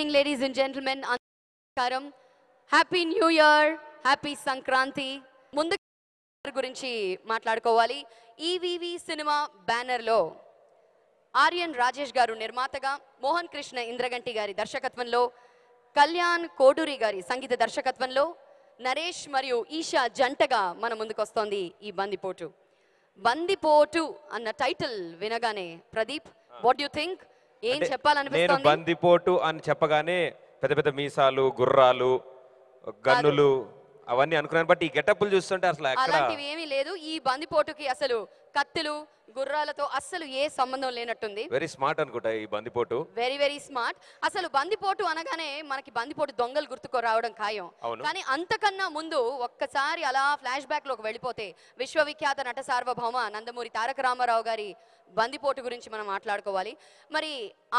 evening, ladies and gentlemen. Namaskaram. Happy New Year. Happy Sankranti. ముందు గురించి మాట్లాడుకోవాలి. EVV cinema బ్యానర్లో ఆర్యన్ రాజేష్ గారు నిర్మాతగా, మోహన్ కృష్ణ ఇంద్రగంటి గారి దర్శకత్వంలో, కళ్యాణ్ కోడూరి గారి సంగీత దర్శకత్వంలో, నరేష్ మరియు ఈషా జంటగా మన ముందుకు వస్తోంది ఈ బందిపోటు. బందిపోటు అన్న టైటిల్ వినగానే ప్రదీప్, వాట్ యు థింక్? ఏం చెప్పాలనిపిస్తోంది? నేను బందిపోటు అని చెప్పగానే పెద్ద పెద్ద మీసాలు, గుర్రాలు, గన్నులు అవన్నీ అనుకున్నాను. బట్ ఈ గెటప్లు చూస్తుంటే అసలు అలాంటివి ఏమీ లేదు. ఈ బందిపోటుకి అసలు కత్తులు, గుర్రాలతో అస్సలు ఏ సంబంధం లేనట్టుంది. వెరీ స్మార్ట్ అనుకుంటా ఈ బందిపోటు. Very very smart. అసలు బందిపోటు అనగానే మనకి బందిపోటు దొంగలు గుర్తుకు రావడం ఖాయం. కానీ అంతకన్నా ముందు ఒక్కసారి అలా ఫ్లాష్ బ్యాక్ లోకి వెళ్ళిపోతే విశ్వవిఖ్యాత నట సార్వభౌమ నందమూరి తారక రామారావు గారి బందిపోటు గురించి మనం మాట్లాడుకోవాలి. మరి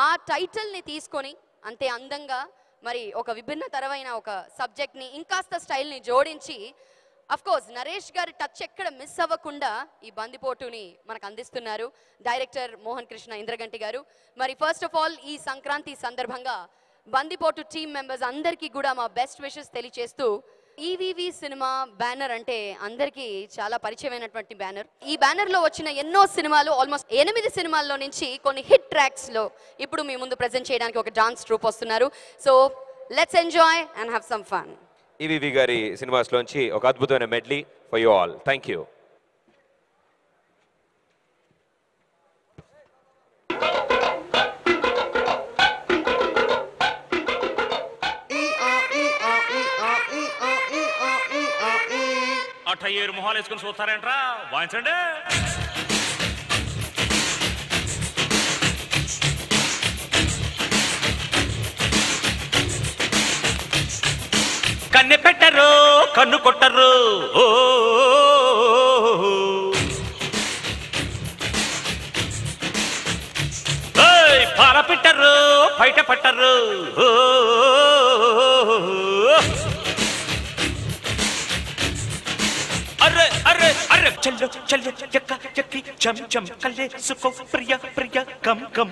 ఆ టైటిల్ ని తీసుకొని అంతే అందంగా మరి ఒక విభిన్న తరమైన ఒక సబ్జెక్ట్ ని ఇంకాస్త స్టైల్ ని జోడించి అఫ్ కోర్స్ నరేష్ గారి టచ్ ఎక్కడ మిస్ అవ్వకుండా ఈ బందిపోటుని మనకు అందిస్తున్నారు డైరెక్టర్ మోహన్ కృష్ణ ఇంద్రగంటి గారు. మరి ఫస్ట్ ఆఫ్ ఆల్ ఈ సంక్రాంతి సందర్భంగా బందిపోటు టీమ్ మెంబర్స్ అందరికీ కూడా మా బెస్ట్ విషెస్ తెలియజేస్తూ, ఈవీవీ సినిమా బ్యానర్ అంటే అందరికీ చాలా పరిచయమైనటువంటి బ్యానర్. ఈ బ్యానర్ లో వచ్చిన ఎన్నో సినిమాలు, ఆల్మోస్ట్ 8 సినిమాల్లో నుంచి కొన్ని హిట్ ట్రాక్స్ లో ఇప్పుడు మీ ముందు ప్రెజెంట్ చేయడానికి ఒక డాన్స్ ట్రూప్ వస్తున్నారు. So let's enjoy and have some fun. EVV గారి సినిమాస్ లోంచి ఒక అద్భుతమైన medley for you all. Thank you. అట్టయ్యేరు మొహాలు వేసుకుని చూస్తారేంట్రా? వాయించండి. కన్నె పెట్టరు, కన్ను కొట్టరు, పాల పెట్టరు, బయట పట్టరు. అరే అరే అరే చల్లో చల్లో చెక్క చెక్కి చం చం కల్లే సుకో ప్రియ ప్రియ కం కం.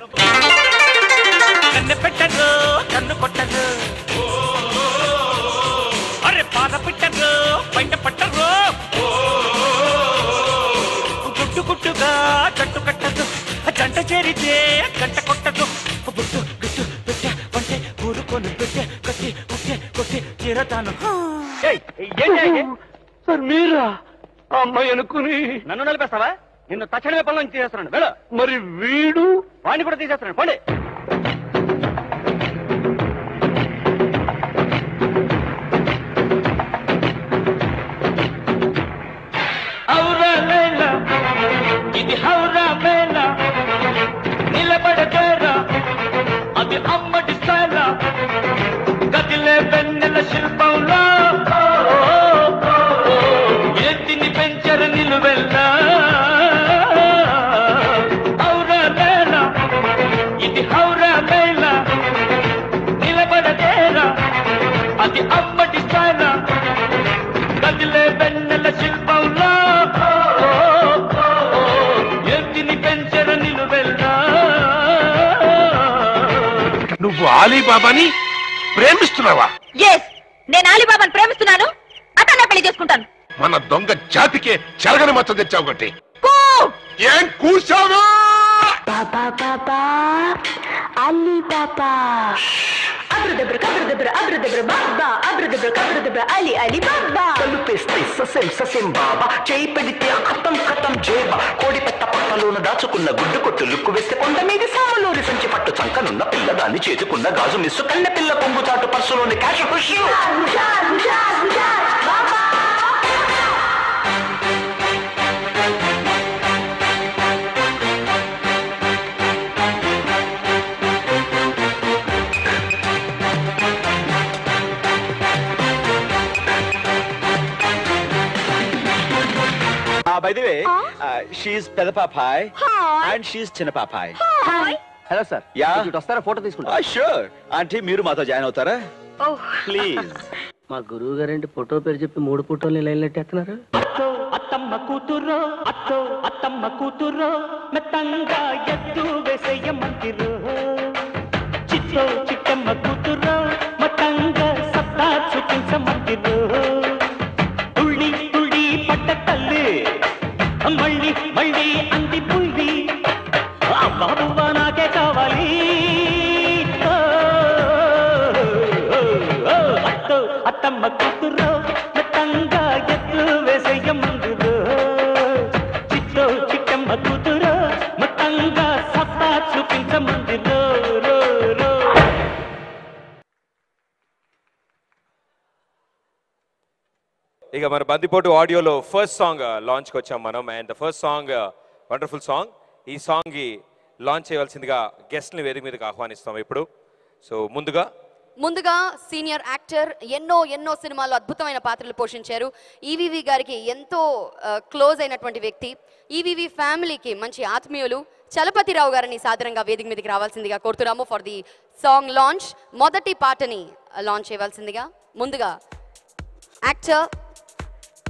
కన్నె పెట్టరు, కన్ను కొట్టరు, అరే పాల పెట్టరు, బయట పట్టరు. గుట్టు గుట్టుగా జట్టు కట్టదు, జంట చేరితే గంట కొట్టదు. గుట్టు గుట్టు పెట్టే వంటే ఊరుకొని పెట్టే కట్టి కొట్టే కొట్టి తీరతాను. సార్ మీరా? అమ్మాయి అనుకుని నన్ను నిలిపేస్తావా? నిన్ను తక్షణమే పనుల నుంచి తీసేస్తున్నాను. మరి వీడు వాడిని కూడా తీసేస్తున్నాను. పోండి. ఇది హౌరా మేళ, నిలబడతారా అది అమ్మటి స్థాల, గదిలే వెన్నెల శిల్పంలో ఎత్తిని పెంచర నిలువెల్లా. హౌరా మేళ, ఇది హౌరా మేళ, నిలబడతారా అది అమ్మటి స్థాల, గదిలే వెన్నెల శిల్పంలో నువ్వు ఆలీబాబాని ప్రేమిస్తున్నావా? ఎస్, నేను ఆలీబాబాని ప్రేమిస్తున్నాను. అతన్నే పెళ్లి చేసుకుంటాను. మన దొంగ జాతికే చెరగని మచ్చ తెచ్చావు గట్టి. ఏం కూర్చావు? బాబా బాబా ఆలీబాబా అబ్రదబ్ర కబ్రదబ్ర అబ్రదబ్ర బాబా అబ్రదబ్ర కబ్రదబ్ర అలీ అలీ బాబా. కలుపేస్తే ససేం ససేం బాబా, చేయి పెడితే ఖతం ఖతం జేబా. కోడి పెట్ట పట్టలోన దాచుకున్న గుడ్డు కొట్టు లుక్కు వేస్తే కొండ మీద సామలోని సంచి పట్టు చంకనున్న పిల్లదాన్ని చేతుకున్న గాజు మిస్సు కన్న పిల్ల కొంగు చాటు పర్సులోని క్యాష్ ఖుషి. By the way, she's Peda Papai and she's Chinna Papai. Hi. Hello sir. Yeah. ఇటు వస్తారా? ఫోటో తీసుకుంటా. Sure. Auntie, మీరు మాతో జాయిన్ అవుతారా? Oh. Please. మా గురువు గారంటే ఫోటో పేరు చెప్పి 3 ఫోటోలు లైన్ లెట్టేస్తున్నారు. అత్తో అత్తమ్మ కూతురో, అత్తో అత్తమ్మ కూతురో, మెత్తంగా ఎత్తు వేసేయమంటిరో. చిట్టో చిట్టమ్మ కూతురో మతంగ సత్తా చూపించమందిరో తుళ్ళి తుళ్ళి పట్ట తల్లి మళ్ళీ మళ్ళీ అంది పుల్లి బాబువా నాకే కావాలి అత్తో అత్తమ్మ కూతురో మతంగ ఎత్తు వేసయ్య ముందురో చిట్టో చిట్టమ్మ కూతురో మతంగ సత్తా చూపించమందిరో రో రో. ఇక మన బందిపోటు ఆడియోలో ఫస్ట్ సాంగ్ లాంచ్కి వచ్చాం మనం. And the first song wonderful song. ఈ సాంగ్కి లాంచ్ చేయవలసిందిగా గెస్ట్ని వేదిక మీదకి ఆహ్వానిస్తాం ఇప్పుడు. సో ముందుగా సీనియర్ యాక్టర్, ఎన్నో సినిమాల్లో అద్భుతమైన పాత్రలు పోషించారు. ఈవీవి గారికి ఎంతో క్లోజ్ అయినటువంటి వ్యక్తి, ఈవీవి ఫ్యామిలీకి మంచి ఆత్మీయులు చలపతిరావు గారిని సాధారణంగా వేదిక మీదకి రావాల్సిందిగా కోరుతున్నాము ఫర్ ది సాంగ్ లాంచ్. మొదటి పాటని లాంచ్ చేయవలసిందిగా ముందుగా యాక్టర్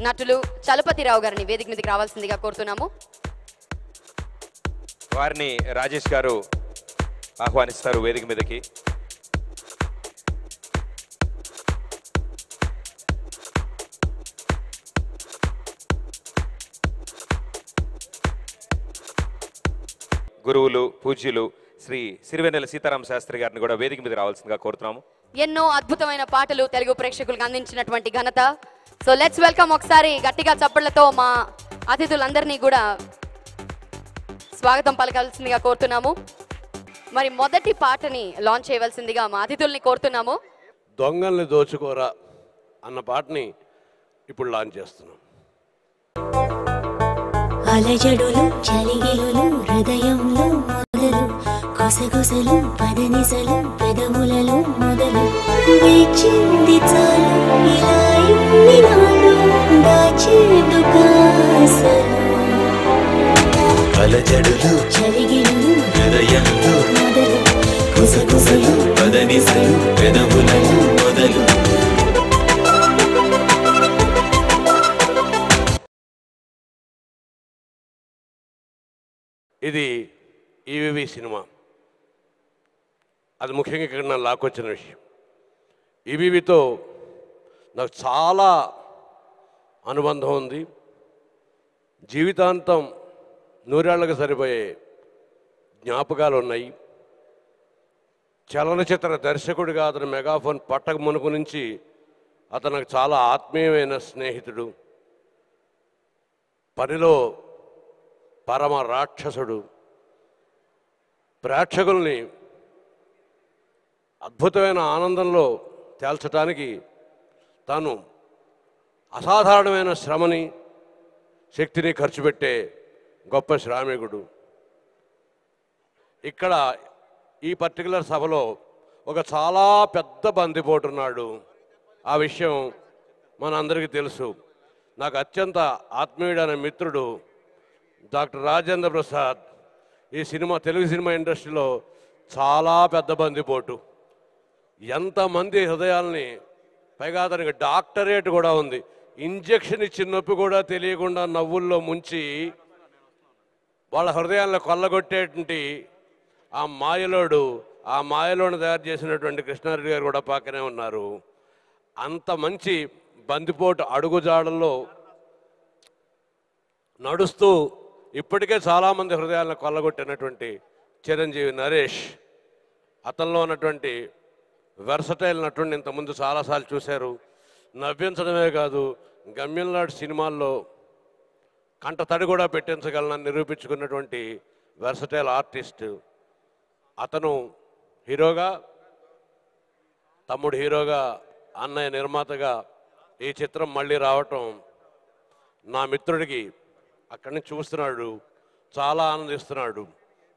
నటులు చలపతిరావు గారిని వేదిక మీదకి రావాల్సిందిగా కోరుతున్నాము. వారిని రాజేష్ గారు ఆహ్వానిస్తారు వేదిక మీదకి. గురువులు పూజ్యులు శ్రీ సిరివెన్నెల సీతారామ శాస్త్రి గారిని కూడా వేదిక మీద రావాల్సిందిగా కోరుతున్నాము. ఎన్నో అద్భుతమైన పాటలు తెలుగు ప్రేక్షకులకు అందించినటువంటి ఘనత. సో లెట్స్ వెల్కమ్ ఒకసారి గట్టిగా చప్పట్లతో మా అతిథులందరినీ కూడా స్వాగతం పలకాల్సిందిగా కోరుతున్నాము. మరి మొదటి పాటని లాంచ్ చేయవలసిందిగా మా అతిథుల్ని కోరుతున్నాము. దొంగల్ని దోచుకోరా అన్న పాటని ఇప్పుడు లాంచ్ చేస్తున్నాం. అలజడులు చలిగిలులు హృదయంలో మొదలు కొసగొసలు పదనిసలు పెదవులలో మొదలు వేచింది చాలు ఇలా ఇన్ని నాడు దాచేందుకాసలు అలజడులు చలిగిలులు హృదయంలో మొదలు కొసగొసలు పదనిసలు పెదవులలో మొదలు. ఇది ఈవీవి సినిమా. అది ముఖ్యంగా ఇక్కడ నా లాక్కొచ్చిన విషయం. ఈవీవితో నాకు చాలా అనుబంధం ఉంది. జీవితాంతం 100 ఏళ్లకు సరిపోయే జ్ఞాపకాలు ఉన్నాయి. చలనచిత్ర దర్శకుడిగా అతను మెగాఫోన్ పట్టక మునుపు నుంచి అతనికి చాలా ఆత్మీయమైన స్నేహితుడు, పనిలో పరమ రాక్షసుడు, ప్రేక్షకుల్ని అద్భుతమైన ఆనందంలో తేల్చడానికి తాను అసాధారణమైన శ్రమని శక్తిని ఖర్చు పెట్టే గొప్ప శ్రామికుడు. ఇక్కడ ఈ పర్టికులర్ సభలో ఒక చాలా పెద్ద బందిపోటున్నాడు. ఆ విషయం మనందరికీ తెలుసు. నాకు అత్యంత ఆత్మీయుడైన మిత్రుడు డాక్టర్ రాజేంద్ర ప్రసాద్ ఈ తెలుగు సినిమా ఇండస్ట్రీలో చాలా పెద్ద బందిపోటు. ఎంతమంది హృదయాల్ని, పైగా అతనికి డాక్టరేట్ కూడా ఉంది. ఇంజెక్షన్ ఇచ్చిన నొప్పి కూడా తెలియకుండా నవ్వుల్లో ముంచి వాళ్ళ హృదయాలను కొల్లగొట్టేటువంటి ఆ మాయలోను తయారు చేసినటువంటి కృష్ణారెడ్డి గారు కూడా పక్కనే ఉన్నారు. అంత మంచి బందిపోటు అడుగుజాడల్లో నడుస్తూ ఇప్పటికే చాలామంది హృదయాలను కొల్లగొట్టినటువంటి చిరంజీవి నరేష్, అతనిలో ఉన్నటువంటి వెర్సటైల్ నటుడిని ఇంతకుముందు చాలాసార్లు చూశారు. నవ్వించడమే కాదు, గమ్యంలాంటి సినిమాల్లో కంట తడి కూడా పెట్టించగలనని నిరూపించుకున్నటువంటి వెర్సటైల్ ఆర్టిస్ట్. అతను హీరోగా, తమ్ముడు హీరోగా, అన్నయ్య నిర్మాతగా ఈ చిత్రం మళ్ళీ రావటం నా మిత్రుడికి అక్కడి నుంచి చూస్తున్నాడు, చాలా ఆనందిస్తున్నాడు.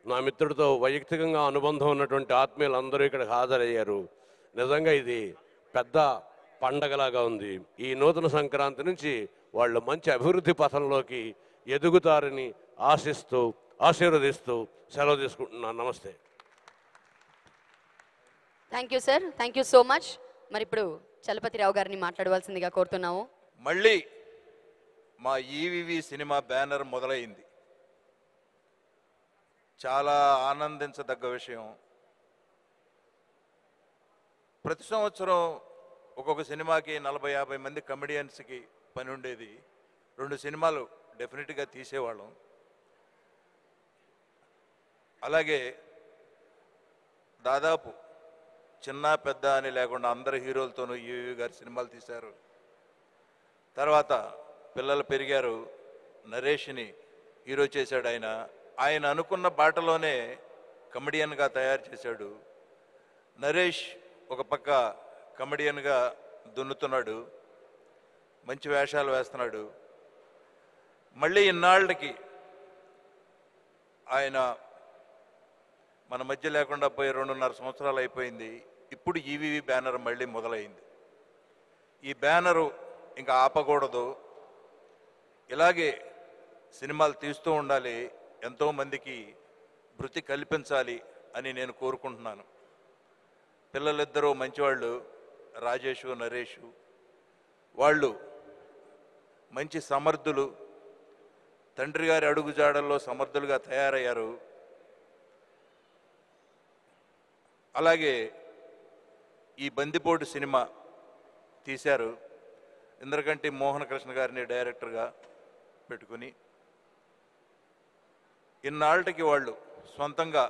నా మిత్రుడితో వైయక్తికంగా అనుబంధం ఉన్నటువంటి ఆత్మీయులు అందరూ ఇక్కడ హాజరయ్యారు. నిజంగా ఇది పెద్ద పండగలాగా ఉంది. ఈ నూతన సంక్రాంతి నుంచి వాళ్ళు మంచి అభివృద్ధి పథంలోకి ఎదుగుతారని ఆశీర్వదిస్తూ సెలవు తీసుకుంటున్నాను. నమస్తే. Thank you sir, thank you so much. మరి ఇప్పుడు చలపతిరావు గారిని మాట్లాడవలసిందిగా కోరుతున్నాము. మళ్ళీ మా ఈవీవి సినిమా బ్యానర్ మొదలైంది. చాలా ఆనందించదగ్గ విషయం. ప్రతి సంవత్సరం ఒక్కొక్క సినిమాకి 40-50 మంది కమెడియన్స్కి పని ఉండేది. 2 సినిమాలు డెఫినెట్గా తీసేవాళ్ళం. అలాగే దాదాపు చిన్న పెద్ద అని లేకుండా అందరు హీరోలతోనూ ఈవీవి గారు సినిమాలు తీశారు. తర్వాత పిల్లలు పెరిగారు, నరేష్ని హీరో చేశాడు. ఆయన అనుకున్న బాటలోనే కమెడియన్గా తయారు చేశాడు. నరేష్ ఒక పక్క కమెడియన్గా దున్నుతున్నాడు, మంచి వేషాలు వేస్తున్నాడు. మళ్ళీ ఇన్నాళ్ళకి ఆయన మన మధ్య లేకుండా పోయి 2.5 సంవత్సరాలు అయిపోయింది. ఇప్పుడు ఈవీవి బ్యానర్ మళ్ళీ మొదలైంది. ఈ బ్యానరు ఇంకా ఆపకూడదు, ఇలాగే సినిమాలు తీస్తూ ఉండాలి, ఎంతోమందికి వృత్తి కల్పించాలి అని నేను కోరుకుంటున్నాను. పిల్లలిద్దరూ మంచివాళ్ళు, రాజేషు నరేషు. వాళ్ళు మంచి సమర్థులు, తండ్రి గారి అడుగుజాడల్లో సమర్థులుగా తయారయ్యారు. అలాగే ఈ బందిపోటు సినిమా తీశారు. ఇంద్రకంటి మోహన కృష్ణ గారిని డైరెక్టర్గా పెట్టుకుని ఇన్నాళ్ళకి వాళ్ళు సొంతంగా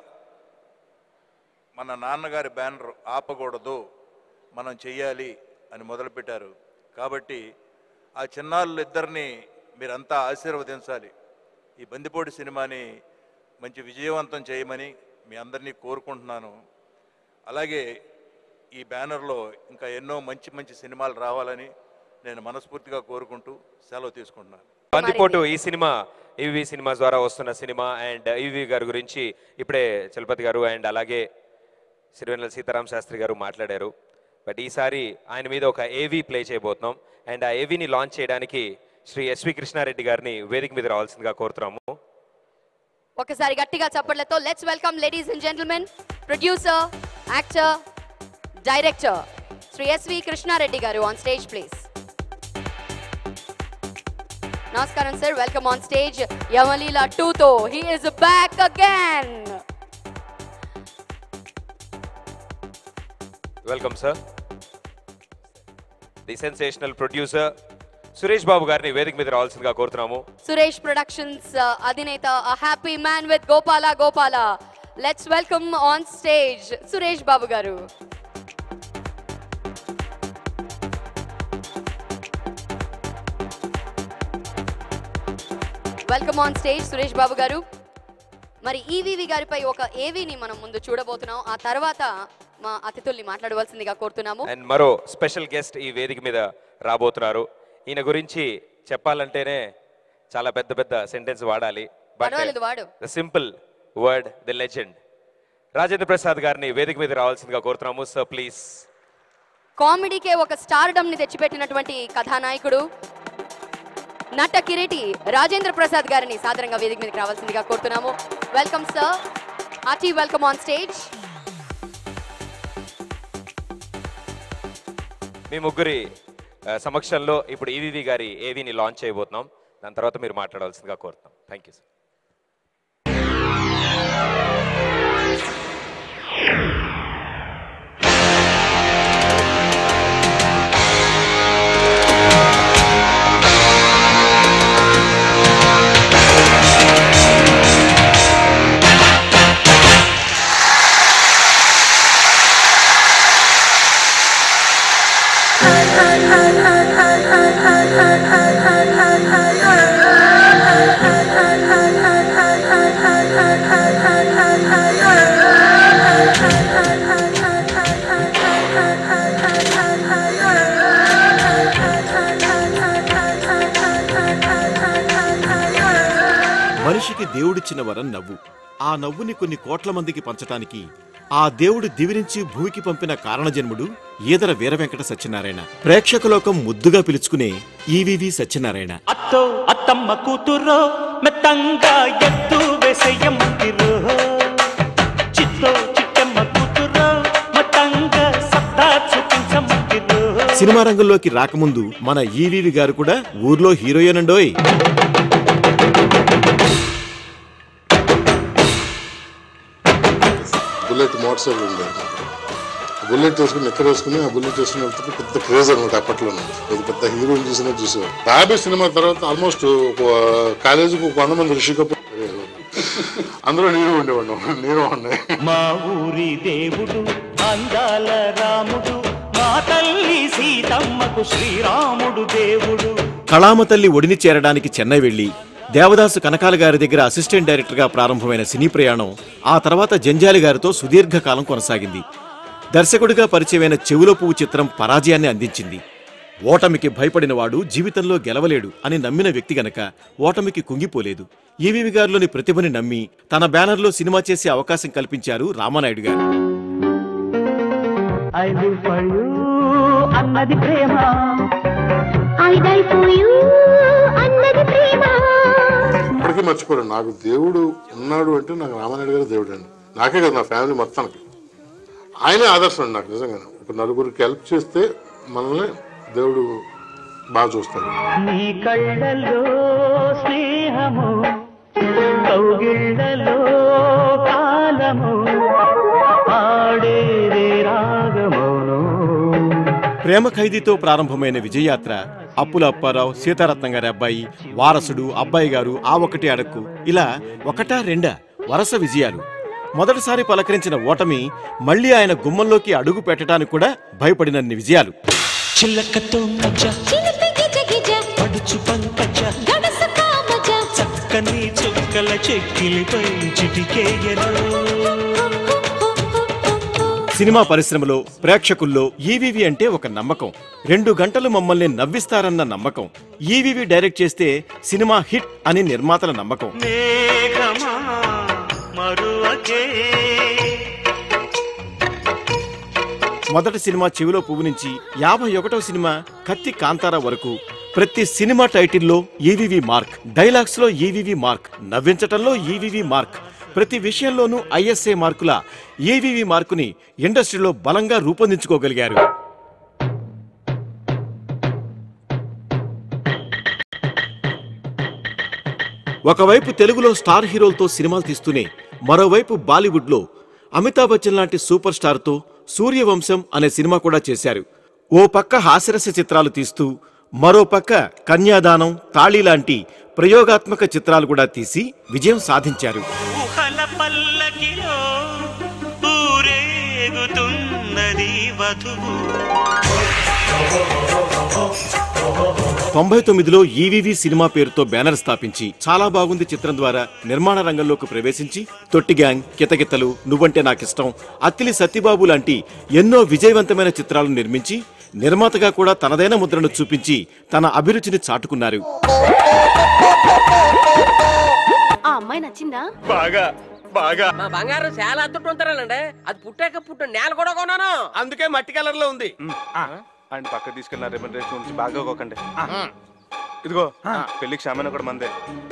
మన నాన్నగారి బ్యానర్ ఆపకూడదు, మనం చెయ్యాలి అని మొదలుపెట్టారు. కాబట్టి ఆ చిన్నాళ్ళిద్దరినీ మీరంతా ఆశీర్వదించాలి. ఈ బందిపోటు సినిమాని మంచి విజయవంతం చేయమని మీ అందరినీ కోరుకుంటున్నాను. అలాగే ఈ బ్యానర్లో ఇంకా ఎన్నో మంచి మంచి సినిమాలు రావాలని నేను మనస్ఫూర్తిగా కోరుకుంటూ సెలవు తీసుకుంటున్నాను. బందిపోటు ఈ సినిమా ఈవీవి సినిమా ద్వారా వస్తున్న సినిమా. అండ్ ఈవీవి గారి గురించి ఇప్పుడే చలపతి గారు అండ్ అలాగే సిరివెన్నెల సీతారామ శాస్త్రి గారు మాట్లాడారు. బట్ ఈసారి ఆయన మీద ఒక ఏవీ ప్లే చేయబోతున్నాం. అండ్ ఆ ఏవీని లాంచ్ చేయడానికి శ్రీ ఎస్వి కృష్ణారెడ్డి గారిని వేదిక మీద రావాల్సిందిగా కోరుతున్నాము. ఒకసారి గట్టిగా చప్పట్లతో let's welcome ladies and gentlemen producer, actor, director Shri SV Krishna Reddy గారు ఆన్ స్టేజ్ ప్లీజ్. నమస్కారం sir, welcome on stage. Yamaleela 2 తో he is back again. Welcome sir. The sensational producer Suresh Babu గారిని వేదిక మీద రావాల్సిందిగా కోరుతున్నాము. సురేష్ ప్రొడక్షన్స్ అధినేత A Happy Man with Gopala Gopala. Let's welcome on stage Suresh Babu గారు. Welcome on stage Suresh Babu గారు. మరి ఈవీవి గారిపై ఒక ఏవీని మనం ముందు చూడబోతున్నాం. ఆ తర్వాత మా అతిథుల్ని మాట్లాడవలసిందిగా కోరుతున్నాము. అండ్ మరో స్పెషల్ గెస్ట్ ఈ వేదిక మీద రాబోతున్నారు. ఈయన గురించి చెప్పాలంటేనే చాలా పెద్ద పెద్ద సెంటెన్స్ వాడాలి. పర్వాలేదు వాడు. The simple word, the legend Rajendra Prasad గారిని వేదిక మీద రావాల్సిందిగా కోరుతున్నాము. Sir please. కామెడీకే ఒక స్టార్డమ్ ని తెచ్చిపెట్టినటువంటి కథానాయకుడు, నట కిరీటి రాజేంద్ర ప్రసాద్ గారిని సాదరంగా వేదిక మీదకి రావాల్సిందిగా కోరుతున్నాము. Welcome sir, hearty welcome on stage. మీ ముగ్గురి సమక్షంలో ఇప్పుడు ఈవీవి గారి ఏవీని లాంచ్ చేయబోతున్నాం. దాని తర్వాత మీరు మాట్లాడాల్సిందిగా కోరుతున్నాం. Thank you sir. మనిషికి దేవుడిచ్చిన వరం నవ్వు. ఆ నవ్వుని కొన్ని కోట్ల మందికి పంచటానికి ఆ దేవుడు దివిరించి భూమికి పంపిన కారణజన్ముడు ఈదర వీర వెంకట సత్యనారాయణ. ప్రేక్షకలోకం ముద్దుగా పిలుచుకునే ఈవీవి సత్యనారాయణ. అత్తో అత్తమ్మ కూతురో మెత్తంగా ఎత్తు వేసేయమ్మంటిరో, చిత్తో చిట్టమ్మ కూతురో మెత్తంగా సత్తా చూపించమ్మంటిరో. సినిమా రంగంలోకి రాకముందు మన ఈవీవి గారు కూడా ఊర్లో హీరోయేనండోయ్. బుల్లెట్ మోటార్ సైకిల్ ఉంది, బుల్లెట్ వేసుకుని నిక్కర్ వేసుకుని ఆ బుల్లెట్ వేసుకుని వెళ్తుంటే పెద్ద క్రేజ్ అనమాట అప్పట్లో. ఇది పెద్ద హీరోని చూసినట్టు చూసేవారు. బాబీ సినిమా తర్వాత ఆల్మోస్ట్ ఒక కాలేజీకి 100 మంది రిషి కపూర్ అందులో నేను ఉండేవాడు. నేను ఉన్నాయి. మా ఊరి దేవుడు అందాల రాముడు, మా తల్లి సీతమ్మకు శ్రీరాముడు దేవుడు. కళామ తల్లి ఒడిని చేరడానికి చెన్నై వెళ్లి దేవదాసు కనకాల గారి దగ్గర అసిస్టెంట్ డైరెక్టర్గా ప్రారంభమైన సినీ ప్రయాణం ఆ తర్వాత జంజాలి గారితో సుదీర్ఘకాలం కొనసాగింది. దర్శకుడిగా పరిచయమైన చెవులో పువ్వు చిత్రం పరాజయాన్ని అందించింది. ఓటమికి భయపడినవాడు జీవితంలో గెలవలేడు అని నమ్మిన వ్యక్తి గనక ఓటమికి కుంగిపోలేదు. ఈవీవి గారిలోని ప్రతిభని నమ్మి తన బ్యానర్లో సినిమా చేసే అవకాశం కల్పించారు రామానాయుడు గారు. ఇప్పటికీ మర్చిపోయాను. నాకు దేవుడు ఉన్నాడు అంటే నాకు రామానాయుడు గారు దేవుడు అండి. నాకే కదా, నా ఫ్యామిలీ మొత్తానికి ఆయనే ఆదర్శం అండి నాకు. నిజంగా ఒక నలుగురికి హెల్ప్ చేస్తే మనల్ని దేవుడు బాగా చూస్తాడు. నీ కళ్ళలో స్నేహము, కౌగిళ్ళలో కాలము, ఆడేదే రాగమోను. ప్రేమ ఖైదీతో ప్రారంభమైన విజయయాత్ర అప్పుల అప్పారావు, సీతారత్నం గారి అబ్బాయి, వారసుడు, అబ్బాయి గారు, ఆ ఒకటి అడక్కు, ఇలా ఒకటా రెండా వరుస విజయాలు. మొదటిసారి పలకరించిన ఓటమి మళ్లీ ఆయన గుమ్మంలోకి అడుగు పెట్టడానికి కూడా భయపడినన్ని విజయాలు. చిలకతో మజ పడుచు పంకజ చక్కని చుక్కల చెక్కిలిపై చిటికేయలు. సినిమా పరిశ్రమలో ప్రేక్షకుల్లో ఈవీవి అంటే ఒక నమ్మకం. 2 గంటలు మమ్మల్ని నవ్విస్తారన్న నమ్మకం. ఈవీవి డైరెక్ట్ చేస్తే సినిమా హిట్ అని నిర్మాతల నమ్మకం. మొదటి సినిమా చెవిలో పువ్వు నుంచి 51వ సినిమా కత్తి కాంతారా వరకు ప్రతి సినిమా టైటిల్లో ఈవీవి మార్క్, డైలాగ్స్ లో ఈవీవి మార్క్, నవ్వించటంలో ఈవీవి మార్క్, ప్రతి విషయంలోనూ ఐఎస్ఏ మార్కుల ఈవీవి మార్కుని ఇండస్ట్రీలో బలంగా రూపొందించుకోగలిగారు. ఒకవైపు తెలుగులో స్టార్ హీరోలతో సినిమాలు తీస్తూనే మరోవైపు బాలీవుడ్లో అమితాబ్ బచ్చన్ లాంటి సూపర్ స్టార్తో సూర్యవంశం అనే సినిమా కూడా చేశారు. ఓ పక్క హాస్యరస చిత్రాలు తీస్తూ మరో పక్క కన్యాదానం, తాళి లాంటి ప్రయోగాత్మక చిత్రాలు కూడా తీసి విజయం సాధించారు. 99లో ఈవీవి సినిమా పేరుతో బ్యానర్ స్థాపించి చాలా బాగుంది చిత్రం ద్వారా నిర్మాణ రంగంలోకి ప్రవేశించి తొట్టి గ్యాంగ్, కితకితలు, నువ్వంటే నాకిష్టం, అత్తిలి సత్యబాబు లాంటి ఎన్నో విజయవంతమైన చిత్రాలను నిర్మించి నిర్మాతగా కూడా తనదైన ముద్రను చూపించి తన అభిరుచిని చాటుకున్నారు. ఆ అమ్మాయి నచ్చిందా? బాగా బాగా. మా బంగారం చాలా అద్దుట్టు ఉంటారండి. అది పుట్టాక పుట్టు నేల కూడా కొన్నాను, అందుకే మట్టి కలర్ లో ఉంది. ఆయన పక్క తీసుకెళ్ళిన రెమ్యూనరేషన్ గురించి బాగా ఒకండి. ఇదిగో పెళ్లికి సామాన్ కూడా మందే.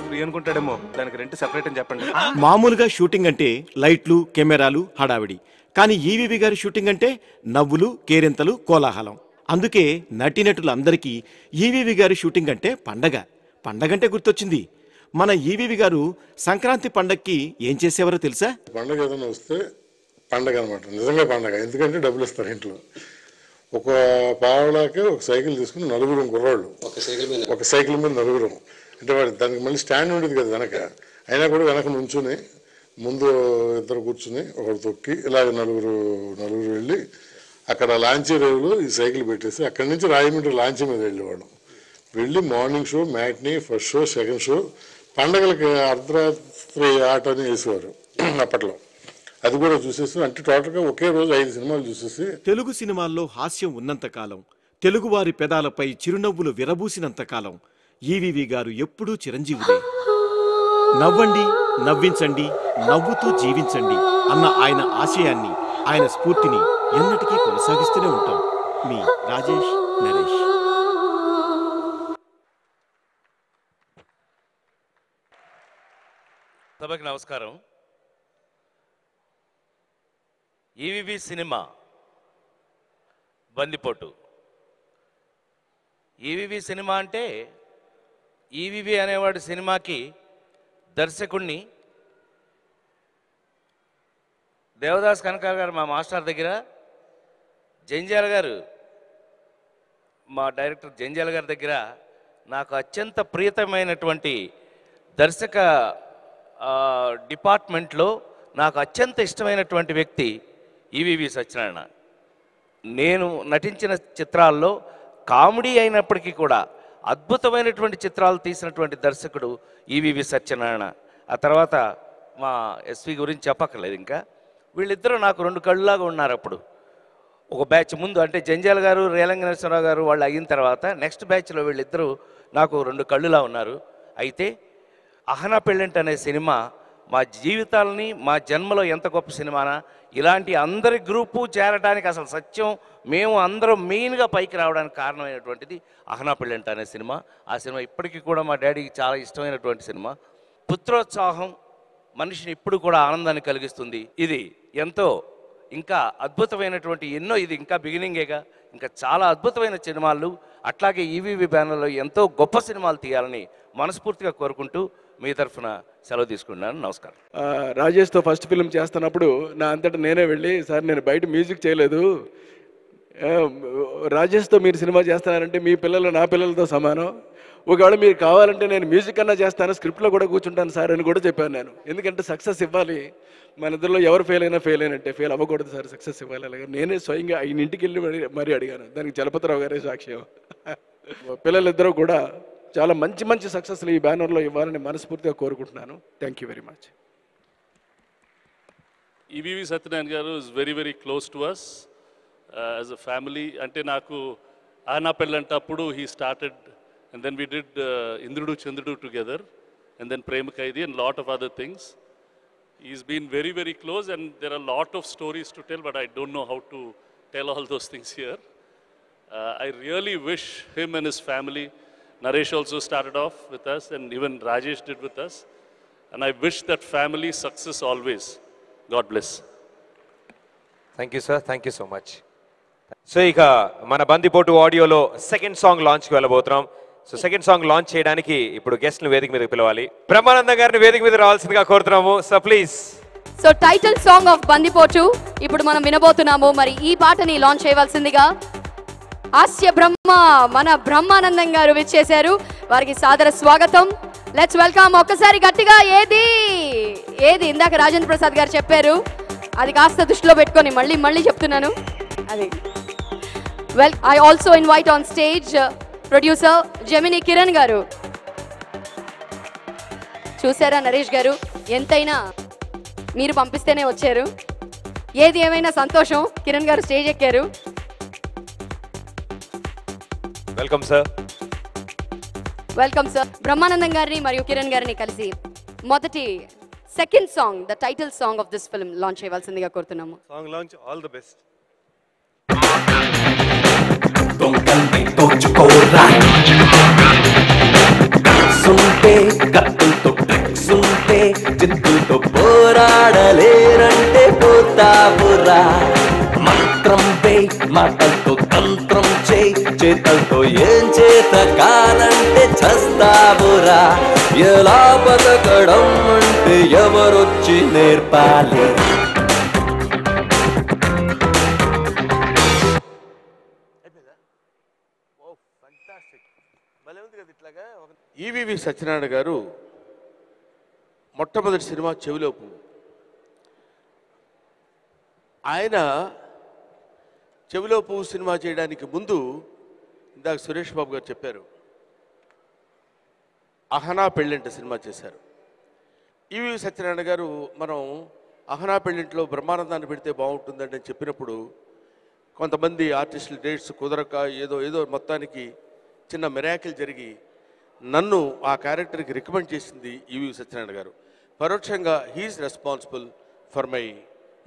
ఫ్రీ అనుకుంటాడేమో, దానికి రెంట్ సెపరేట్ అని చెప్పండి. మామూలుగా షూటింగ్ అంటే లైట్లు, కెమెరాలు, హడావిడి. కానీ ఈవీవి గారి షూటింగ్ అంటే నవ్వులు, కేరింతలు, కోలాహలం. అందుకే నటీనటులందరికీ ఈవీవి గారి షూటింగ్ అంటే పండగ. పండగంటే గుర్తొచ్చింది, మన ఈవీవి గారు సంక్రాంతి పండగకి ఏం చేసేవారో తెలుసా? పండగ ఏదైనా వస్తే పండగ అనమాట, నిజంగా పండగ. ఎందుకంటే డబ్బులు ఇస్తారు ఇంట్లో. ఒక పావలాకే ఒక సైకిల్ తీసుకుని 4 కుర్రాళ్ళు, ఒక సైకిల్ మీద 4. అంటే వాడు దానికి మళ్ళీ స్టాండ్ ఉండేది కదా వెనక, అయినా కూడా వెనక నుంచుని ముందు 2 కూర్చుని ఒకరు తొక్కి ఇలాగ 4 వెళ్ళి అక్కడ లాంచీ రేవులో ఈ సైకిల్ పెట్టేసి అక్కడి నుంచి రాయమండ్రి లాంచీ మీద వెళ్ళేవాడు. వెళ్ళి morning show, matinee, first show, second show, పండగలకి అర్ధరాత్రి ఆట అని వేసేవారు అప్పట్లో. అది కూడా చూసేసి, అంటే టోటల్గా ఒకే రోజు 5 సినిమాలు చూసేసి. తెలుగు సినిమాల్లో హాస్యం ఉన్నంతకాలం, తెలుగువారి పెదాలపై చిరునవ్వులు విరబూసినంతకాలం ఈవీవి గారు ఎప్పుడూ చిరంజీవులే. నవ్వండి, నవ్వించండి, నవ్వుతూ జీవించండి అన్న ఆయన ఆశయాన్ని, ఆయన స్ఫూర్తిని ఎన్నటికీ కొనసాగిస్తూనే ఉంటాం. మీ రాజేష్, నరేష్. సభకి నమస్కారం. ఈవీవి సినిమా బందిపోటు. ఈవీవి సినిమా అంటే ఈవీవి అనేవాడు సినిమాకి దర్శకుణ్ణి దేవదాస్ కనకాల గారు మా మాస్టర్ దగ్గర జంజాల గారు, మా డైరెక్టర్ జంజాల గారి దగ్గర నాకు అత్యంత ప్రియతమైనటువంటి దర్శక డిపార్ట్మెంట్లో నాకు అత్యంత ఇష్టమైనటువంటి వ్యక్తి ఈవీవి సత్యనారాయణ. నేను నటించిన చిత్రాల్లో కామెడీ అయినప్పటికీ కూడా అద్భుతమైనటువంటి చిత్రాలు తీసినటువంటి దర్శకుడు ఈవీవి సత్యనారాయణ. ఆ తర్వాత మా ఎస్వి గురించి చెప్పక్కర్లేదు. ఇంకా వీళ్ళిద్దరూ నాకు రెండు కళ్ళులాగా ఉన్నారు. అప్పుడు ఒక బ్యాచ్ ముందు అంటే జంజాల గారు, రేలంగి నరసింహరావు గారు వాళ్ళు అయిన తర్వాత నెక్స్ట్ బ్యాచ్లో వీళ్ళిద్దరూ నాకు రెండు కళ్ళులా ఉన్నారు. అయితే అహనా పెళ్ళంట అనే సినిమా మా జీవితాలని, మా జన్మలో ఎంత గొప్ప సినిమానా, ఇలాంటి అందరి గ్రూపు చేరడానికి అసలు సత్యం మేము అందరం మెయిన్గా పైకి రావడానికి కారణమైనటువంటిది అహనా పెళ్ళంట అనే సినిమా. ఆ సినిమా ఇప్పటికీ కూడా మా డాడీకి చాలా ఇష్టమైనటువంటి సినిమా. పుత్రోత్సాహం మనిషిని ఇప్పుడు కూడా ఆనందాన్ని కలిగిస్తుంది. ఇది ఎంతో ఇంకా అద్భుతమైనటువంటి ఎన్నో, ఇది ఇంకా బిగినింగేగా, ఇంకా చాలా అద్భుతమైన సినిమాలు అట్లాగే ఈవీవి బ్యానర్లో ఎంతో గొప్ప సినిమాలు తీయాలని మనస్ఫూర్తిగా కోరుకుంటూ మీ తరఫున సెలవు తీసుకున్నాను. నమస్కారం. రాజేష్తో ఫస్ట్ ఫిల్మ్ చేస్తున్నప్పుడు నా అంతటా నేనే వెళ్ళి, సార్ నేను బయట మ్యూజిక్ చేయలేదు, రాజేష్తో మీరు సినిమా చేస్తున్నారంటే మీ పిల్లలు నా పిల్లలతో సమానం, ఒకవేళ మీరు కావాలంటే నేను మ్యూజిక్ అన్నా చేస్తాను, స్క్రిప్ట్లో కూడా కూర్చుంటాను సార్ అని కూడా చెప్పాను నేను. ఎందుకంటే సక్సెస్ ఇవ్వాలి, మన ఇద్దరిలో ఎవరు ఫెయిల్ అయినట్టే, ఫెయిల్ అవ్వకూడదు సార్, సక్సెస్ ఇవ్వాలి. అలాగే నేనే స్వయంగా ఆయన ఇంటికి వెళ్ళి మరీ అడిగాను. దానికి చలపతిరావు గారే సాక్ష్యం. పిల్లలిద్దరూ కూడా చాలా మంచి మంచి సక్సెస్లు ఈ బ్యానర్లో ఇవ్వాలని మనస్ఫూర్తిగా కోరుకుంటున్నాను. Thank you very much. EVV Satyanarayana గారు is very very close to us as a family. అంటే నాకు ఆనా పెళ్ళంటప్పుడు he started and then we did Indrudu Chandrudu together and then Prem Kaidi and lot of other things. He's been very very close and there are a lot of stories to tell, but I don't know how to tell all those things here. I really wish him and his family, Naresh also started off with us and even Rajesh did with us, and I wish that family success always. God bless. Thank you sir, thank you so much. So ఇక మన బందిపోటు ఆడియోలో second song లాంచ్కి వెళ్ళబోతున్నాం. So second song launch చేయడానికి ఇప్పుడు గెస్ట్ని వేదిక మీదకి పిలవాలి. బ్రహ్మానందం గారిని వేదిక మీద రావాల్సిందిగా కోరుతున్నాము. So please. So title song of బందిపోటు ఇప్పుడు మనం వినబోతున్నాము. మరి ఈ పాటని లాంచ్ చేయవలసిందిగా హాస్య బ్రహ్మ మన బ్రహ్మానందం గారు విచ్చేశారు. వారికి సాదర స్వాగతం. Let's welcome. ఒక్కసారి గట్టిగా ఏది ఇందాక రాజేంద్ర ప్రసాద్ గారు చెప్పారు, అది కాస్త దృష్టిలో పెట్టుకొని మళ్ళీ చెప్తున్నాను. అది well I also invite on stage producer Gemini Kiran గారు. చూసారా నరేష్ గారు, ఎంతైనా మీరు పంపిస్తేనే వచ్చారు. ఏది ఏమైనా సంతోషం, కిరణ్ గారు స్టేజ్ ఎక్కారు. Welcome sir. Welcome sir. Brahmanandam గారిని మరియు కిరణ్ గారిని కలిసి మొదటి second song, the title song of this film launch చేయవలసిందిగా కోరుతున్నాము. Song launch all the best. సుంటే కత్తులతో సుంటే జిత్తులతో పోరాడలేరంటే పోతావురా. మంత్రం వే మాటలతో తంత్రం చేయి, చేతలతో ఏం చేత కాదంటే చస్తావురా. ఎలా బతకడం అంటే ఎవరొచ్చి నేర్పాలి. ఈవీవి సత్యనారాయణ గారు మొట్టమొదటి సినిమా చెవిలో పువ్వు. ఆయన చెవిలో పువ్వు సినిమా చేయడానికి ముందు ఇందాక సురేష్ బాబు గారు చెప్పారు, అహనా పెళ్ళింట సినిమా చేశారు. ఈవీవి సత్యనారాయణ గారు మనం అహనా పెళ్ళింట్లో బ్రహ్మానందాన్ని పెడితే బాగుంటుందండి అని చెప్పినప్పుడు కొంతమంది ఆర్టిస్టులు డేట్స్ కుదరక ఏదో మొత్తానికి చిన్న మిరాకిల్ జరిగి నన్ను ఆ క్యారెక్టర్కి రికమెండ్ చేసింది ఈవీవి సత్యనారాయణ గారు. పరోక్షంగా హీఈస్ రెస్పాన్సిబుల్ ఫర్ మై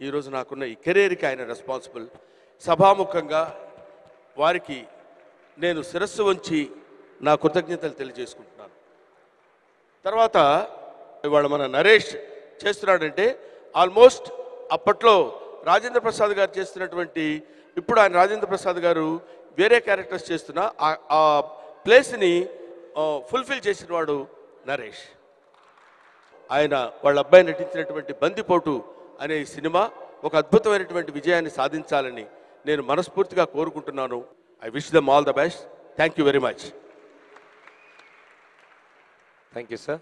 ఈరోజు నాకున్న ఈ కెరీర్కి ఆయన రెస్పాన్సిబుల్. సభాముఖంగా వారికి నేను శిరస్సు వంచి నా కృతజ్ఞతలు తెలియజేసుకుంటున్నాను. తర్వాత ఇవాళ మన నరేష్ చేస్తున్నాడంటే ఆల్మోస్ట్ అప్పట్లో రాజేంద్ర ప్రసాద్ గారు చేస్తున్నటువంటి, ఇప్పుడు ఆయన రాజేంద్ర ప్రసాద్ గారు వేరే క్యారెక్టర్స్ చేస్తున్న ఆ ప్లేస్ని ఫుల్ఫిల్ చేసిన వాడు నరేష్. ఆయన వాళ్ళ అబ్బాయి నటించినటువంటి బందిపోటు అనే సినిమా ఒక అద్భుతమైనటువంటి విజయాన్ని సాధించాలని నేను మనస్ఫూర్తిగా కోరుకుంటున్నాను. I wish them all the best. Thank you very much. Thank you sir.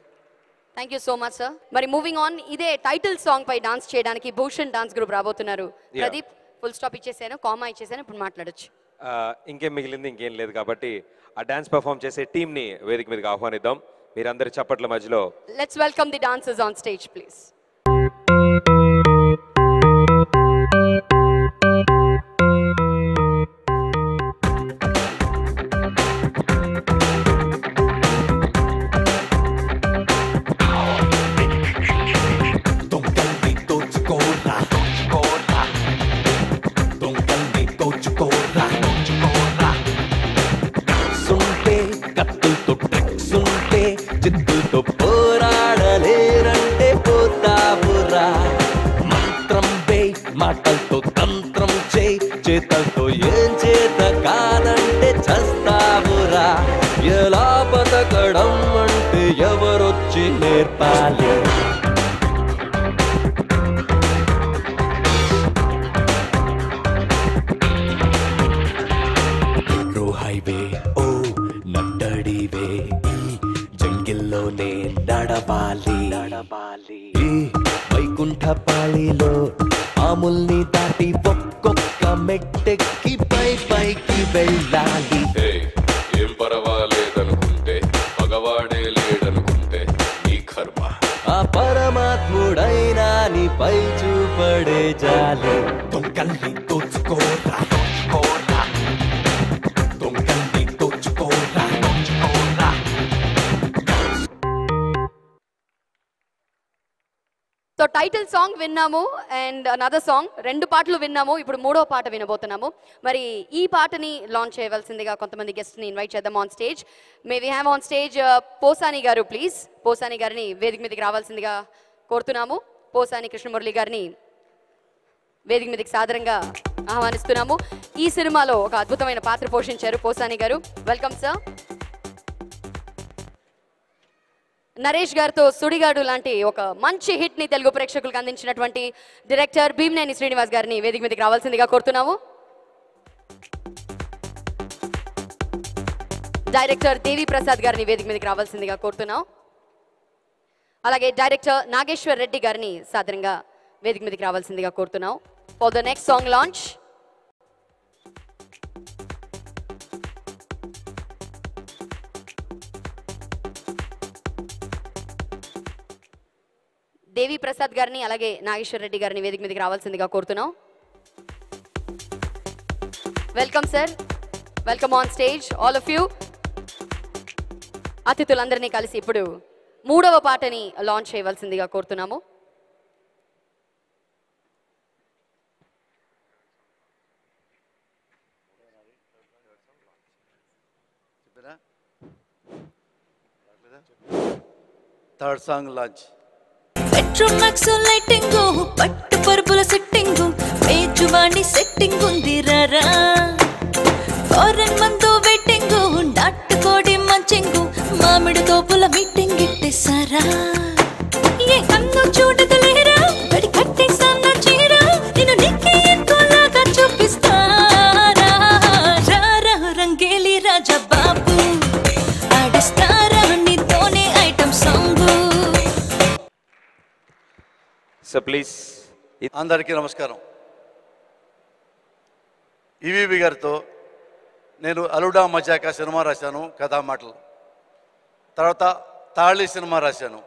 Thank you so much sir. మరి మూవింగ్ ఆన్, ఇదే టైటిల్ సాంగ్ పై డాన్స్ చేయడానికి భూషణ్ డాన్స్ గ్రూప్ రాబోతున్నారు. ప్రదీప్, ఫుల్ స్టాప్ ఇచ్చేసాను, కామా ఇచ్చేసాను, ఇప్పుడు మాట్లాడొచ్చు. ఇంకేం మిగిలింది ఇంకేం లేదు కాబట్టి ఆ డాన్స్ పర్ఫామ్ చేసే టీంని వేదిక మీదకి ఆహ్వానిద్దాం. మీరందరి చప్పట్ల మధ్యలో let's welcome the dancers on stage please. చిత్తులతో పోరాడలేరంటే పోతావురా. మంత్రం వే మాటలతో తంత్రం చేయి, చేతలతో ఏం చేత కాదంటే చస్తావురా. ఎలా బతకడం అంటే ఎవరొచ్చి నేర్పాలి. హైవే ఓ నట్టడివే, జంగిల్లోనే నడవాలి. ఈ వైకుంఠపాళిలో ఆముల్ని దాటి ఒక్కొక్క మెట్టెక్కి పైకి వెళ్ళాలి. ఏం పర్వాలేదనుకుంటే మగవాడే లేడనుకుంటే నీ కర్మ. ఆ పరమాత్ముడైనా నీపై చూపడే జాలి. దొంగల్ని దోచుకోరా, దొంగల్ని దోచుకోరా. సో టైటిల్ సాంగ్ విన్నాము అండ్ అనదర్ సాంగ్, రెండు పాటలు విన్నాము. ఇప్పుడు మూడో పాట వినబోతున్నాము. మరి ఈ పాటని లాంచ్ చేయవలసిందిగా కొంతమంది గెస్ట్ని ఇన్వైట్ చేద్దాం on stage. May we have on stage Posani garu please. Posani గారిని వేదిక మీదకి రావాల్సిందిగా కోరుతున్నాము. పోసాని కృష్ణమురళి గారిని వేదిక మీదకి సాదరంగా ఆహ్వానిస్తున్నాము. ఈ సినిమాలో ఒక అద్భుతమైన పాత్ర పోషించారు పోసాని గారు. Welcome sir. నరేష్ గారితో సుడిగాడు లాంటి ఒక మంచి హిట్ ని తెలుగు ప్రేక్షకులకు అందించినటువంటి డైరెక్టర్ భీమ్నేని శ్రీనివాస్ గారిని వేదిక మీదకి రావాల్సిందిగా కోరుతున్నాము. డైరెక్టర్ దేవి ప్రసాద్ గారిని వేదిక మీదకి రావాల్సిందిగా కోరుతున్నాం. అలాగే డైరెక్టర్ నాగేశ్వర్ రెడ్డి గారిని సాదరంగా వేదిక మీదకి రావాల్సిందిగా కోరుతున్నాం for the next song launch. Devi Prasad గారిని అలాగే నాగేశ్వర్ రెడ్డి గారిని వేదిక మీదకి రావాల్సిందిగా కోరుతున్నాం. Welcome sir, welcome on stage all of you. అతిథులందరినీ కలిసి ఇప్పుడు మూడవ పాటని లాంచ్ చేయవలసిందిగా కోరుతున్నాము. Third song launch. Petromax lighting, పట్టు పరుపుల సెట్టింగ్, పేజువాణి సెట్టింగ్ ఉంది రారా. ఫారెన్ మందు వెయిటింగ్, నాటుకోడి మంచింగ్, మామిడి తోపుల మీటింగ్ ఇట్టేసారా. ఏ కన్ను చూడదులేరా, గడి కట్టేసాను చీరా, నేను నీకే ఎక్కువలాగా చూపిస్తారా. రారా రంగేలి రాజా బాబు, ఆడిస్తారా నీతోనే ఐటమ్ సాంగ్. So please. అందరికీ నమస్కారం. ఈవీవి గారితో నేను అలుడా మజాకా సినిమా రాశాను, కథామాటలు. తర్వాత తాళి సినిమా రాశాను.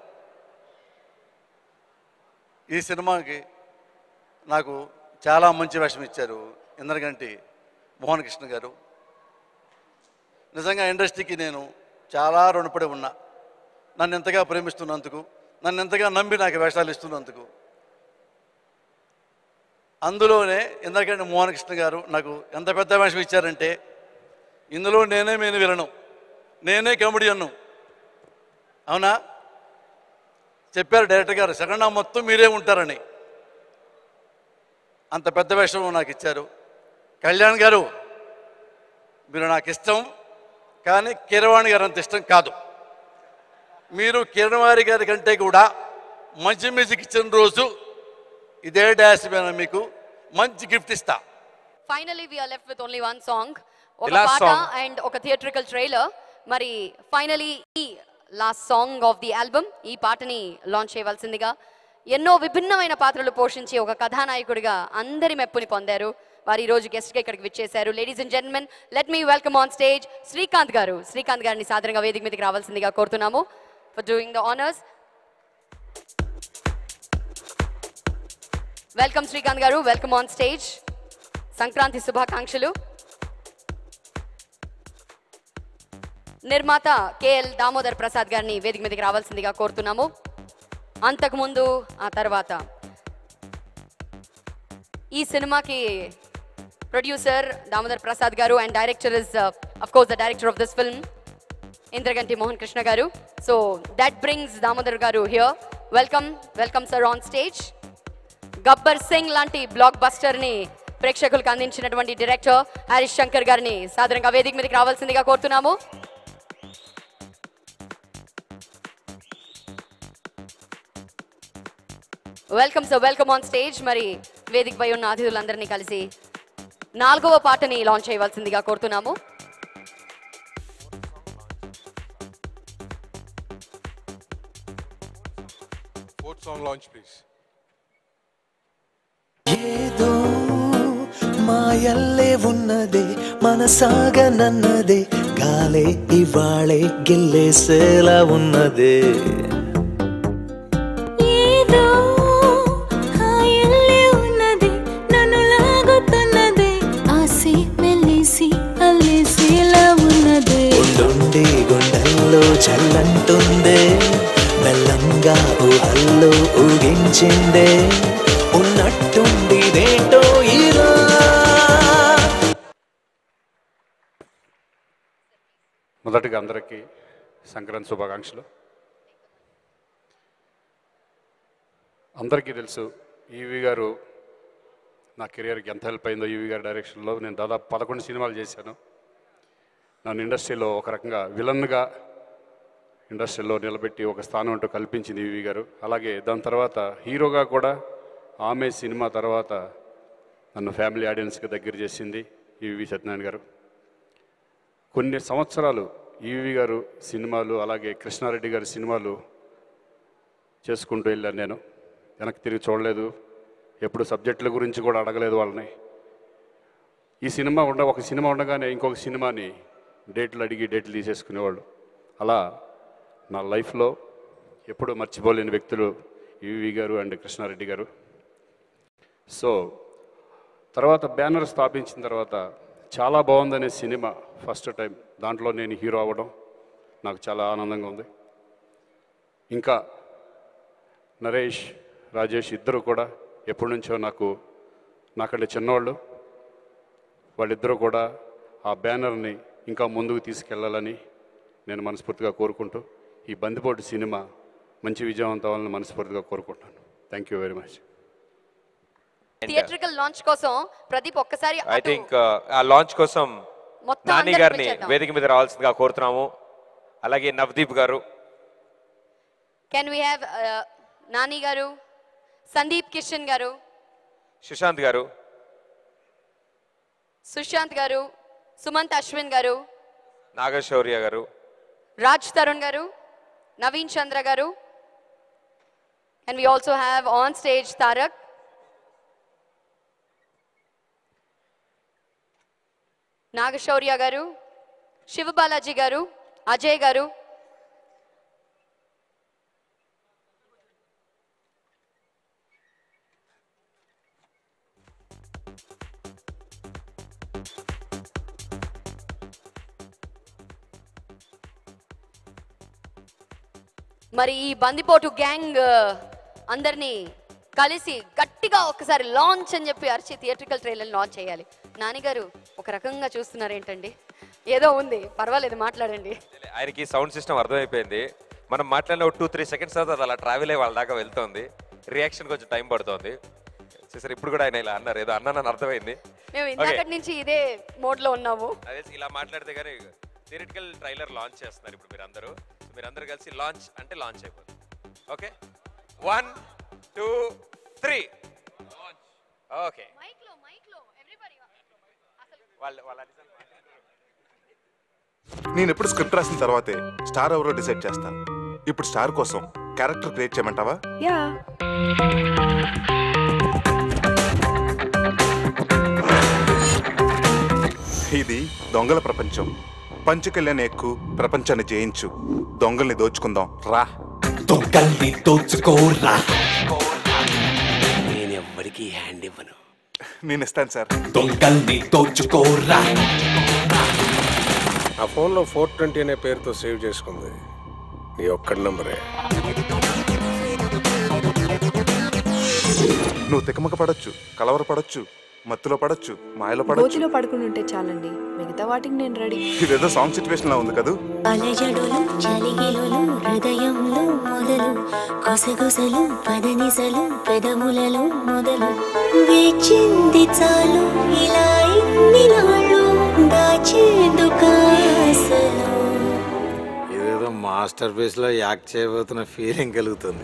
ఈ సినిమాకి నాకు చాలా మంచి వేషం ఇచ్చారు ఇంద్రగంటి మోహన్ కృష్ణ గారు. నిజంగా ఇండస్ట్రీకి నేను చాలా రుణపడి ఉన్నా. నన్ను ఎంతగా ప్రేమిస్తున్నందుకు, నన్ను ఎంతగా నమ్మి నాకు వేషాలు ఇస్తున్నందుకు. అందులోనే ఇంద్రగంటి మోహన్ కృష్ణ గారు నాకు ఎంత పెద్ద వేషం ఇచ్చారంటే, ఇందులో నేనే మెయిన్ విలను, నేనే కమెడియన్ను. అవునా? చెప్పారు డైరెక్టర్ గారు, సెకండ్ హాఫ్ మొత్తం మీరే ఉంటారని. అంత పెద్ద వేషం నాకు ఇచ్చారు. కళ్యాణ్ గారు, మీరు నాకు ఇష్టం, కానీ కీరవాణి గారు అంత ఇష్టం కాదు. మీరు కీరవాణి గారి కంటే కూడా మంచి మ్యూజిక్ ఇచ్చిన రోజు ఇదే డాష్ మీద మీకు మంచి గిఫ్ట్ ఇస్తా. Finally we are left with only one song, ఒక The last పాట song. అండ్ ఒక థియేట్రికల్ ట్రైలర్. మరి ఫైనలీ ఈ last song of the album, ఈ పాటని లాంచ్ చేయవలసిందిగా, ఎన్నో విభిన్నమైన పాత్రలు పోషించి ఒక కథానాయకుడిగా అందరి మెప్పుని పొందారు. వారు ఈ రోజు గెస్ట్ గా ఇక్కడికి విచ్చేశారు. Ladies and gentlemen, let me welcome on stage Srikanth గారు. శ్రీకాంత్ గారిని సాధారణంగా వేదిక మీదకి రావాల్సిందిగా కోరుతున్నాము for doing the honours. Welcome Srikanth గారు, వెల్కమ్ ఆన్ స్టేజ్. సంక్రాంతి శుభాకాంక్షలు. నిర్మాత కేఎల్ దామోదర్ ప్రసాద్ గారిని వేదిక మీదకి రావాల్సిందిగా కోరుతున్నాము. అంతకుముందు ఆ తర్వాత ఈ సినిమాకి ప్రొడ్యూసర్ దామోదర్ ప్రసాద్ గారు and director is of course the director of this film Indraganti Mohan Krishna గారు. సో దట్ బ్రింగ్స్ దామోదర్ గారు here. Welcome sir on stage. Gabbar Singh లాంటి బ్లాక్ బస్టర్ ని ప్రేక్షకులకు అందించినటువంటి డైరెక్టర్ హరీష్ శంకర్ గారిని సాధారణంగా వేదిక మీదకి రావాల్సిందిగా కోరుతున్నాము. Welcome sir, welcome on stage. మరి వేదికపై ఉన్న అతిథులందరినీ కలిసి 4వ పాటని లాంచ్ చేయవలసిందిగా కోరుతున్నాము. Fourth song launch, please. ఏదో మాయల్లే ఉన్నదే మనసాగనన్నదే గాలే ఇవాళే గిల్లేసేలా ఉన్నదే ఏదో హాయల్లే ఉన్నది నన్ను లాగుతున్నదే ఆసి మెల్లేసి అల్లేసేలా ఉన్నదే ఉండుండి గుండెల్లో చల్లంటుందే మెల్లంగా ఊహల్లో ఊగించిందే ఉన్నట్టుండి దేంటో ఇలా. మొదటిగా అందరికీ సంక్రాంతి శుభాకాంక్షలు. అందరికీ తెలుసు ఈవి గారు నా కెరియర్కి ఎంత హెల్ప్ అయిందో. ఈవి గారి డైరెక్షన్లో నేను దాదాపు 11 సినిమాలు చేశాను. నన్ను ఇండస్ట్రీలో ఒక రకంగా విలన్గా ఇండస్ట్రీలో నిలబెట్టి ఒక స్థానం అంటూ కల్పించింది ఈవి గారు. అలాగే దాని తర్వాత హీరోగా కూడా ఆమె సినిమా తర్వాత నన్ను ఫ్యామిలీ ఆడియన్స్కి దగ్గర చేసింది ఈవి సత్యనారాయణ గారు. కొన్ని సంవత్సరాలు ఈవి గారు సినిమాలు అలాగే కృష్ణారెడ్డి గారి సినిమాలు చేసుకుంటూ వెళ్ళాను. నేను వెనక్కి తిరిగి చూడలేదు, ఎప్పుడు సబ్జెక్టుల గురించి కూడా అడగలేదు వాళ్ళని. ఈ సినిమా ఒక సినిమా ఉండగానే ఇంకొక సినిమాని డేట్లు అడిగి డేట్లు తీసేసుకునేవాళ్ళు. అలా నా లైఫ్లో ఎప్పుడూ మర్చిపోలేని వ్యక్తులు ఈవి గారు అండ్ కృష్ణారెడ్డి గారు. సో తర్వాత బ్యానర్ స్థాపించిన తర్వాత చాలా బాగుందనే సినిమా ఫస్ట్ టైం దాంట్లో నేను హీరో అవ్వడం నాకు చాలా ఆనందంగా ఉంది. ఇంకా నరేష్, రాజేష్ ఇద్దరు కూడా ఎప్పటి నుంచో నాకంటే చిన్నవాళ్ళు. వాళ్ళిద్దరూ కూడా ఆ బ్యానర్ని ఇంకా ముందుకు తీసుకెళ్లాలని నేను మనస్ఫూర్తిగా కోరుకుంటూ ఈ బందిపోటు సినిమా మంచి విజయవంతం అవ్వాలని మనస్ఫూర్తిగా కోరుకుంటున్నాను. Thank you very much. Theatrical launch కోసం ప్రదీప్ ఒక్కసారి ఐ థింక్ ఆ లాంచ్ కోసం నాని గారిని వేదిక మీద రావాల్సిందిగా కోరుతున్నాము. అలాగే నవదీప్ గారు. కెన్ వి హావ్ నాని గారు, సందీప్ కిషన్ గారు, సుశాంత్ గారు, సుశాంత్ గారు, సుమంత్ అశ్విన్ గారు, నాగశౌర్య గారు, రాజ్ తరుణ్ గారు, Naveen Chandra garu, and we also have on stage Tarak, Nagashaurya garu, Shivabalaji గారు, అజయ్ గారు, మరి ఈ బందిపోటు గ్యాంగ్ అందరినీ కలిసి గట్టిగా ఒక్కసారి లాంచ్ అని చెప్పి అరిచి థియేట్రికల్ ట్రైలర్ లాంచ్ చేయాలి. నానిగారు ఒక రకంగా చూస్తున్నారు ఏంటండి? ఏదో ఉంది, పర్వాలేదు మాట్లాడండి. ఆయనకి సౌండ్ సిస్టమ్ అర్థమైపోయింది. మనం మాట్లాడిన 2-3 సెకండ్స్ తర్వాత అది అలా ట్రావెల్ అయ్యి వాళ్ళ దాకా వెళ్తుంది. రియాక్షన్ కొంచెం టైం పడుతుంది. సరే ఇప్పుడు కూడా ఆయన ఇలా అన్నారు, ఏదో అన్నానని అర్థమైంది. మేము ఇంతకటి నుంచి ఇదే మోడ్ లో ఉన్నాము. అదే ఇలా మాట్లాడితే కానీ థియేట్రికల్ ట్రైలర్ లాంచ్ చేస్తున్నారు ఇప్పుడు మీరందరూ కలిసి లాంచ్ అంటే లాంచ్ అయిపోతుంది. ఓకే 1 2 3 ఓకే నేను ఎప్పుడు స్క్రిప్ట్ రాసిన తర్వాతే స్టార్ ఎవరో డిసైడ్ చేస్తాను. ఇప్పుడు స్టార్ కోసం క్యారెక్టర్ క్రియేట్ చేయమంటావా? యా ఇది దొంగల ప్రపంచం. పంచకళ్యాణి ఎక్కు, ప్రపంచాన్ని జయించు, దొంగల్ని దోచుకుందాం రా. దొంగల్ని దోచుకోరా. నేను ఎవ్వరికి హ్యాండ్ ఇవ్వను. నేను ఇస్తాను సార్. దొంగల్ని దోచుకోరా. ఆ ఫోన్లో 420 అనే పేరుతో సేవ్ చేసుకుంది నీ ఒక్కడి నంబరే. నువ్వు తికమక పడొచ్చు, కలవర పడొచ్చు, మత్తులో పడొచ్చు, మాయలో పడొచ్చు. గోతిలో పడుకుని ఉంటే చాలండి, మిగతా వాటికి నేను రెడీ. ఇదేదో సాంగ్ సిచ్యువేషన్ లా ఉంది కదూ. అలజడులు చలిగిలులు హృదయంలో మొదలు కొసగొసలు పదనిసలు పెదవులలో మొదలు వేచింది చాలు ఇలా ఇన్ని నాళ్ళు దాచేందుకాసలు. ఇదేదో మాస్టర్ పీస్ లో యాక్ట్ చేయబోతున్న ఫీలింగ్ కలుగుతుంది.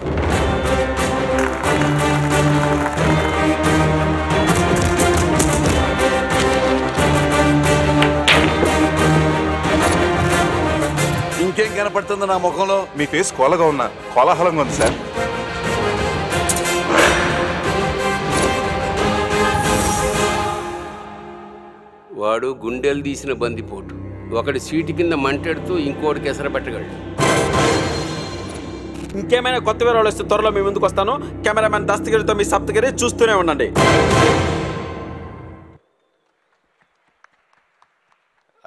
ఇంకేం కనపడుతుంది నా ముఖంలో? మీ ఫేస్ కోలగా ఉన్నా కోలాహలంగా ఉంది సార్. వాడు గుండెలు తీసిన బందిపోటు. ఒకటి సీటు కింద మంటెడుతూ ఇంకోటికి ఎసర పెట్టగలడు. ఇంకేమైనా కొత్త వివరాలు వస్తే త్వరలో మీ ముందుకు వస్తాను. కెమెరామెన్ దస్తగిరితో మీ సప్తగిరి చూస్తూనే ఉండండి.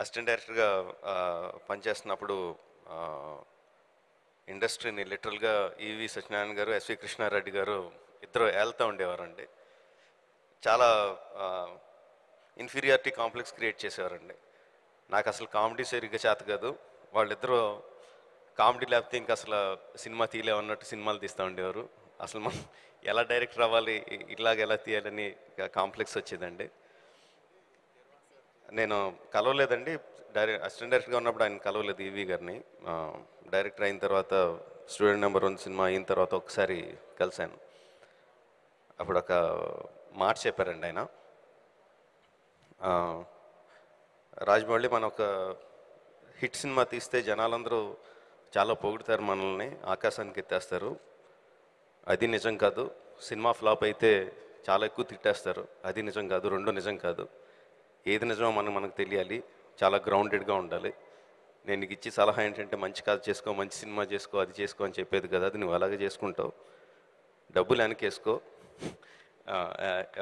అసిస్టెంట్ డైరెక్టర్గా పనిచేస్తున్నప్పుడు ఇండస్ట్రీని లిటరల్గా ఈవి సత్యనారాయణ గారు, ఎస్వి కృష్ణారెడ్డి గారు ఇద్దరు ఏళ్తూ ఉండేవారండి. చాలా ఇన్ఫీరియారిటీ కాంప్లెక్స్ క్రియేట్ చేసేవారండి. నాకు అసలు కామెడీ సరిగ్గా చేత కాదు. వాళ్ళిద్దరూ కామెడీ లేకపోతే ఇంకా అసలు సినిమా తీయలేమన్నట్టు సినిమాలు తీస్తూ ఉండేవారు. అసలు మనం ఎలా డైరెక్టర్ అవ్వాలి, ఇలాగ ఎలా తీయాలని కాంప్లెక్స్ వచ్చేదండి. నేను కలవలేదండి, అసిస్టెంట్ డైరెక్టర్గా ఉన్నప్పుడు ఆయన కలవలేదు ఈవి గారిని. డైరెక్టర్ అయిన తర్వాత స్టూడెంట్ నెంబర్ 1 సినిమా అయిన తర్వాత ఒకసారి కలిశాను. అప్పుడు ఒక మాట చెప్పారండి ఆయన, రాజమౌళి మనం ఒక హిట్ సినిమా తీస్తే జనాలందరూ చాలా పొగుడుతారు, మనల్ని ఆకాశానికి ఎత్తేస్తారు. అది నిజం కాదు. సినిమా ఫ్లాప్ అయితే చాలా ఎక్కువ తిట్టేస్తారు. అది నిజం కాదు. రెండు నిజం కాదు. ఏది నిజమో మనకు తెలియాలి. చాలా గ్రౌండెడ్గా ఉండాలి. నేను నీకు ఇచ్చి సలహా ఏంటంటే మంచి కథ చేసుకో, మంచి సినిమా చేసుకో, అది చేసుకో అని చెప్పేది కదా. అది నువ్వు అలాగే చేసుకుంటావు. డబ్బులు వెనకేసుకో.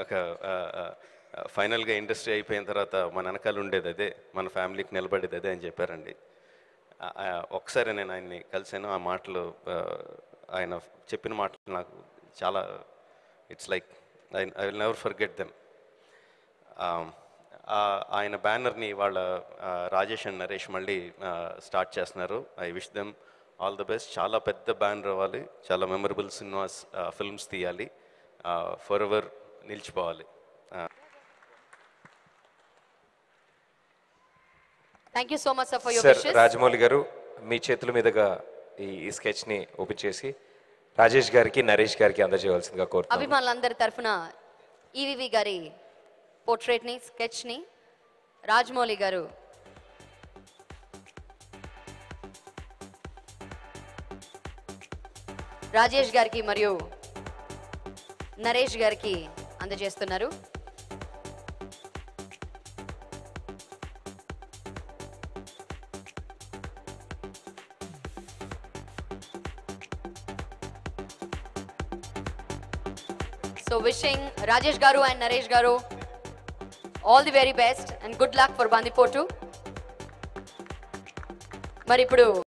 ఒక ఫైనల్గా ఇండస్ట్రీ అయిపోయిన తర్వాత మన వెనకాల ఉండేది అదే, మన ఫ్యామిలీకి నిలబడేది అదే అని చెప్పారండి. ఒకసారి నేను ఆయన్ని కలిశాను. ఆ మాటలు, ఆయన చెప్పిన మాటలు నాకు చాలా, it's like I will never forget them. ఆయన బ్యానర్ని వాళ్ళ రాజేష్ అండ్ నరేష్ మళ్ళీ స్టార్ట్ చేస్తున్నారు. I wish them all the best. చాలా పెద్ద బ్యానర్ అవ్వాలి, చాలా మెమరబుల్ సినిమాస్, ఫిల్మ్స్ తీయాలి, ఫర్ ఎవర్ నిలిచిపోవాలి. Thank you so much for your sir, wishes. Rajamouli గారు మీ చేతుల మీదుగా ఈ స్కెచ్ని ఓపెన్ చేసి రాజేష్ గారికి, నరేష్ గారికి అందజేయవలసిందిగా కోరుతున్నాను. అభిమానులందరి తరఫున ఈవీవి గారి పోర్ట్రేట్ని, స్కెచ్ని రాజమౌళి గారు రాజేష్ గారికి మరియు నరేష్ గారికి అందజేస్తున్నారు. So wishing Rajesh Garu and Naresh Garu all the very best and good luck for Bandipotu. మరి ఇప్పుడు